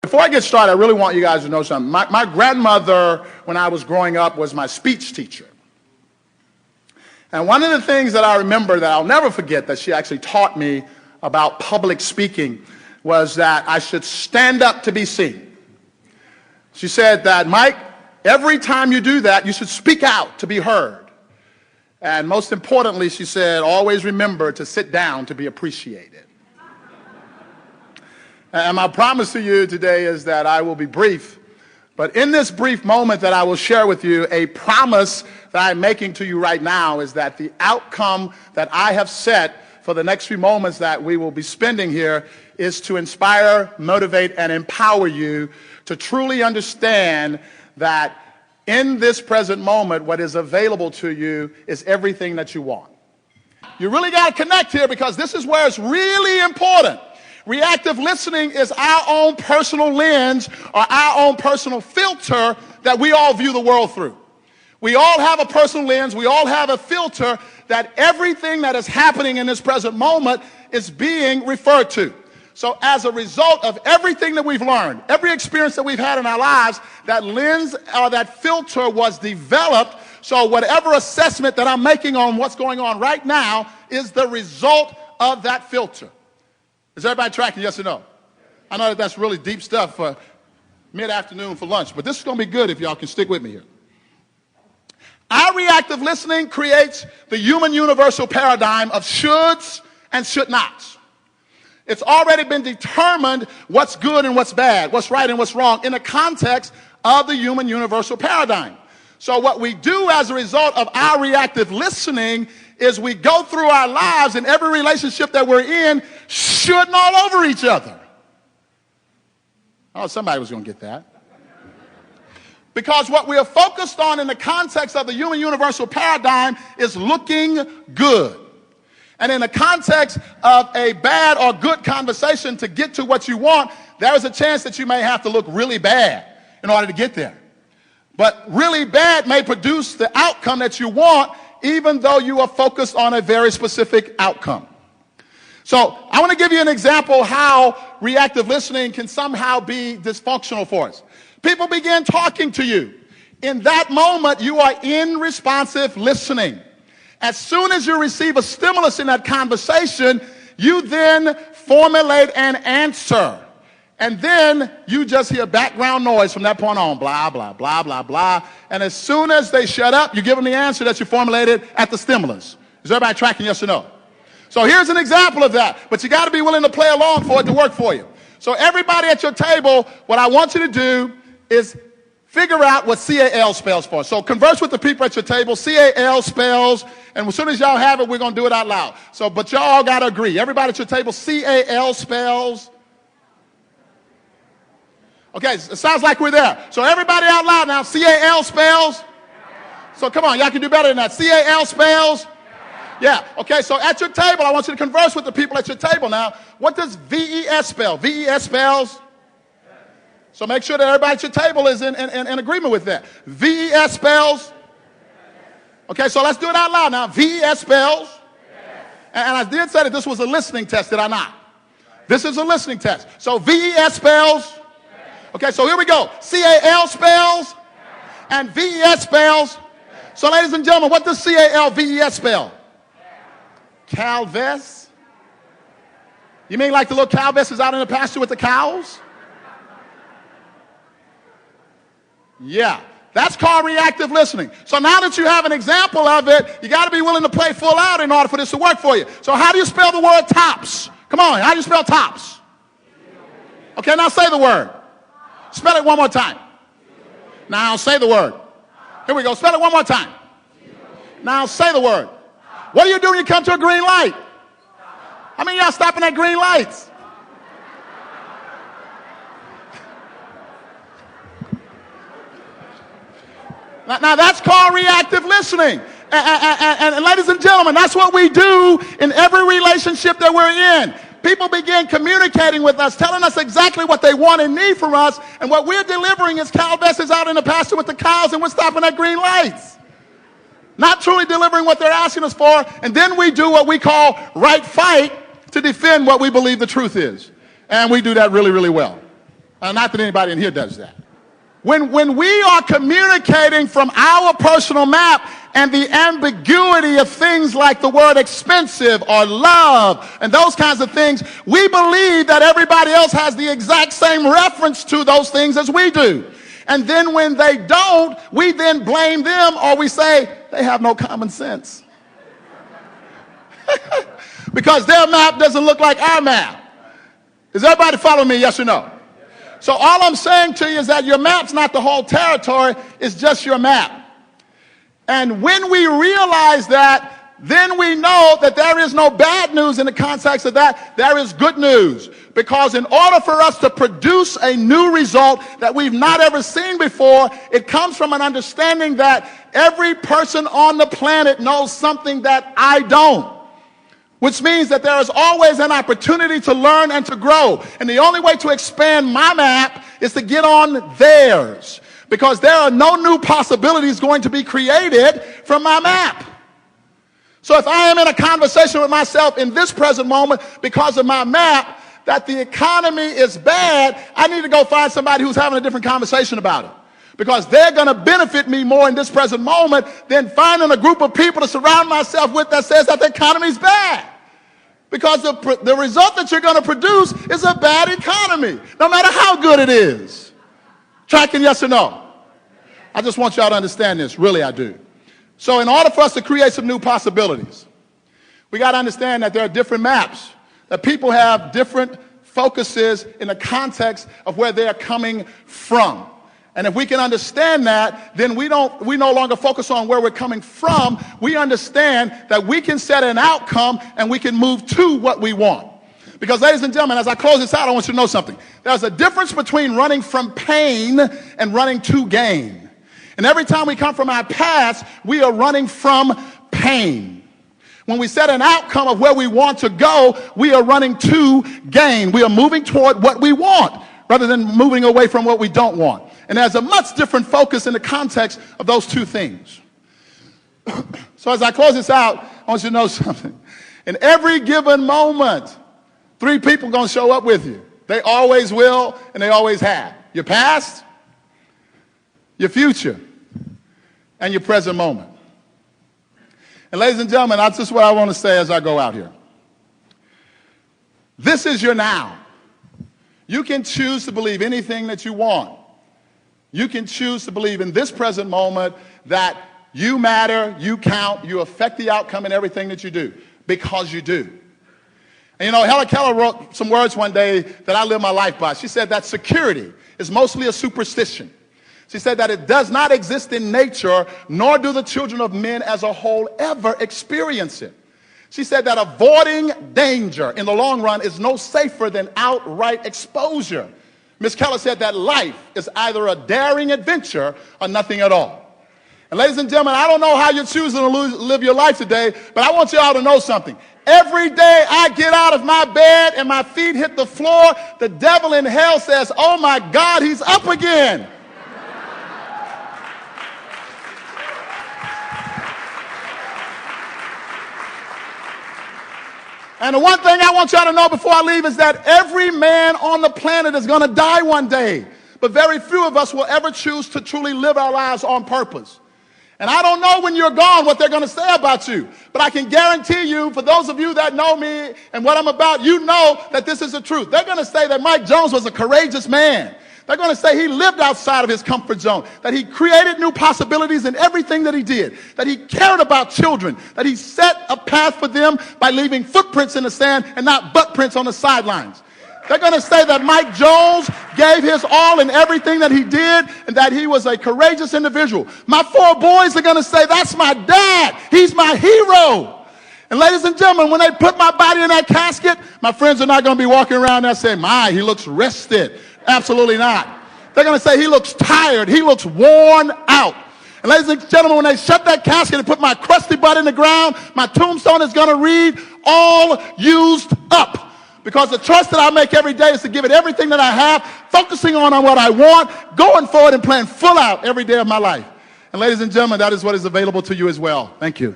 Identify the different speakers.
Speaker 1: Before I get started, I really want you guys to know something. My grandmother, when I was growing up, was my speech teacher. And one of the things that I remember that I'll never forget that she actually taught me about public speaking was that I should stand up to be seen. She said that, Mike, every time you do that, you should speak out to be heard. And most importantly, she said, always remember to sit down to be appreciated. And my promise to you today is that I will be brief. But in this brief moment that I will share with you, a promise that I'm making to you right now is that the outcome that I have set for the next few moments that we will be spending here is to inspire, motivate, and empower you to truly understand that in this present moment, what is available to you is everything that you want. You really got to connect here because this is where it's really important. Reactive listening is our own personal lens or our own personal filter that we all view the world through. We all have a personal lens. We all have a filter that everything that is happening in this present moment is being referred to. So as a result of everything that we've learned, every experience that we've had in our lives, that lens or that filter was developed. So whatever assessment that I'm making on what's going on right now is the result of that filter. Is everybody tracking, yes or no? I know that that's really deep stuff for mid-afternoon for lunch, but this is going to be good if y'all can stick with me here. Our reactive listening creates the human universal paradigm of shoulds and should nots. It's already been determined what's good and what's bad, what's right and what's wrong in the context of the human universal paradigm. So what we do as a result of our reactive listening is we go through our lives and every relationship that we're in shooting all over each other. Oh, somebody was going to get that. Because what we are focused on in the context of the human universal paradigm is looking good. And in the context of a bad or good conversation to get to what you want, there is a chance that you may have to look really bad in order to get there. But really bad may produce the outcome that you want, even though you are focused on a very specific outcome. So I want to give you an example how reactive listening can somehow be dysfunctional for us. People begin talking to you. In that moment, you are in responsive listening. As soon as you receive a stimulus in that conversation, you then formulate an answer. And then you just hear background noise from that point on, blah, blah, blah, blah, blah. And as soon as they shut up, you give them the answer that you formulated at the stimulus. Is everybody tracking, yes or no? So here's an example of that. But you got to be willing to play along for it to work for you. So everybody at your table, what I want you to do is figure out what CAL spells for. So converse with the people at your table. CAL spells, and as soon as y'all have it, we're going to do it out loud. So, but y'all got to agree. Everybody at your table, CAL spells. Okay, it sounds like we're there. So everybody out loud now, CAL spells. So come on, y'all can do better than that. CAL spells. Yeah, okay, so at your table, I want you to converse with the people at your table now. What does VES spell? VES spells. So make sure that everybody at your table is in agreement with that. VES spells. Okay, so let's do it out loud now. VES spells. And I did say that this was a listening test, did I not? This is a listening test. So VES spells. Okay, so here we go. CAL spells and VES spells. So ladies and gentlemen, what does CALVES spell? Calves? You mean like the little Calves is out in the pasture with the cows? Yeah, that's called reactive listening. So now that you have an example of it, you got to be willing to play full out in order for this to work for you. So how do you spell the word tops? Come on, how do you spell tops? Okay, now say the word. Spell it one more time. Now say the word. Here we go. Spell it one more time. Now say the word. What do you do when you come to a green light? How many of y'all stopping at green lights? Now that's called reactive listening. And ladies and gentlemen, that's what we do in every relationship that we're in. People begin communicating with us, telling us exactly what they want and need from us, and what we're delivering is cow vessels out in the pasture with the cows, and we're stopping at green lights. Not truly delivering what they're asking us for, and then we do what we call right fight to defend what we believe the truth is. And we do that really, really well. Not that anybody in here does that. When we are communicating from our personal map and the ambiguity of things like the word expensive or love and those kinds of things, we believe that everybody else has the exact same reference to those things as we do. And then when they don't, we then blame them, or we say they have no common sense. Because their map doesn't look like our map. Is everybody following me, yes or no? So all I'm saying to you is that your map's not the whole territory, it's just your map. And when we realize that, then we know that there is no bad news in the context of that. There is good news. Because in order for us to produce a new result that we've not ever seen before, it comes from an understanding that every person on the planet knows something that I don't. Which means that there is always an opportunity to learn and to grow. And the only way to expand my map is to get on theirs. Because there are no new possibilities going to be created from my map. So if I am in a conversation with myself in this present moment because of my map, that the economy is bad, I need to go find somebody who's having a different conversation about it. Because they're going to benefit me more in this present moment than finding a group of people to surround myself with that says that the economy is bad. Because the result that you're going to produce is a bad economy, no matter how good it is. Tracking, yes or no? I just want y'all to understand this. Really, I do. So in order for us to create some new possibilities, we got to understand that there are different maps, that people have different focuses in the context of where they're coming from. And if we can understand that, then we no longer focus on where we're coming from. We understand that we can set an outcome and we can move to what we want. Because, ladies and gentlemen, as I close this out, I want you to know something. There's a difference between running from pain and running to gain. And every time we come from our past, we are running from pain. When we set an outcome of where we want to go, we are running to gain. We are moving toward what we want rather than moving away from what we don't want. And there's a much different focus in the context of those two things. So as I close this out, I want you to know something. In every given moment, 3 people are going to show up with you. They always will, and they always have. Your past, your future, and your present moment. And ladies and gentlemen, that's just what I want to say as I go out here. This is your now. You can choose to believe anything that you want. You can choose to believe in this present moment that you matter, you count, you affect the outcome in everything that you do, because you do. And you know, Helen Keller wrote some words one day that I live my life by. She said that security is mostly a superstition. She said that it does not exist in nature, nor do the children of men as a whole ever experience it. She said that avoiding danger in the long run is no safer than outright exposure. Ms. Keller said that life is either a daring adventure or nothing at all. And ladies and gentlemen, I don't know how you're choosing to live your life today, but I want you all to know something. Every day I get out of my bed and my feet hit the floor, the devil in hell says, "Oh my God, he's up again." And the one thing I want y'all to know before I leave is that every man on the planet is going to die one day. But very few of us will ever choose to truly live our lives on purpose. And I don't know when you're gone what they're going to say about you. But I can guarantee you, for those of you that know me and what I'm about, you know that this is the truth. They're going to say that Mike Jones was a courageous man. They're going to say he lived outside of his comfort zone, that he created new possibilities in everything that he did, that he cared about children, that he set a path for them by leaving footprints in the sand and not butt prints on the sidelines. They're going to say that Mike Jones gave his all in everything that he did and that he was a courageous individual. My 4 boys are going to say, that's my dad. He's my hero. And ladies and gentlemen, when they put my body in that casket, my friends are not going to be walking around there saying, my, he looks rested. Absolutely not. They're going to say he looks tired. He looks worn out. And ladies and gentlemen, when they shut that casket and put my crusty butt in the ground, my tombstone is going to read, all used up. Because the choice that I make every day is to give it everything that I have, focusing on what I want, going forward and playing full out every day of my life. And ladies and gentlemen, that is what is available to you as well. Thank you.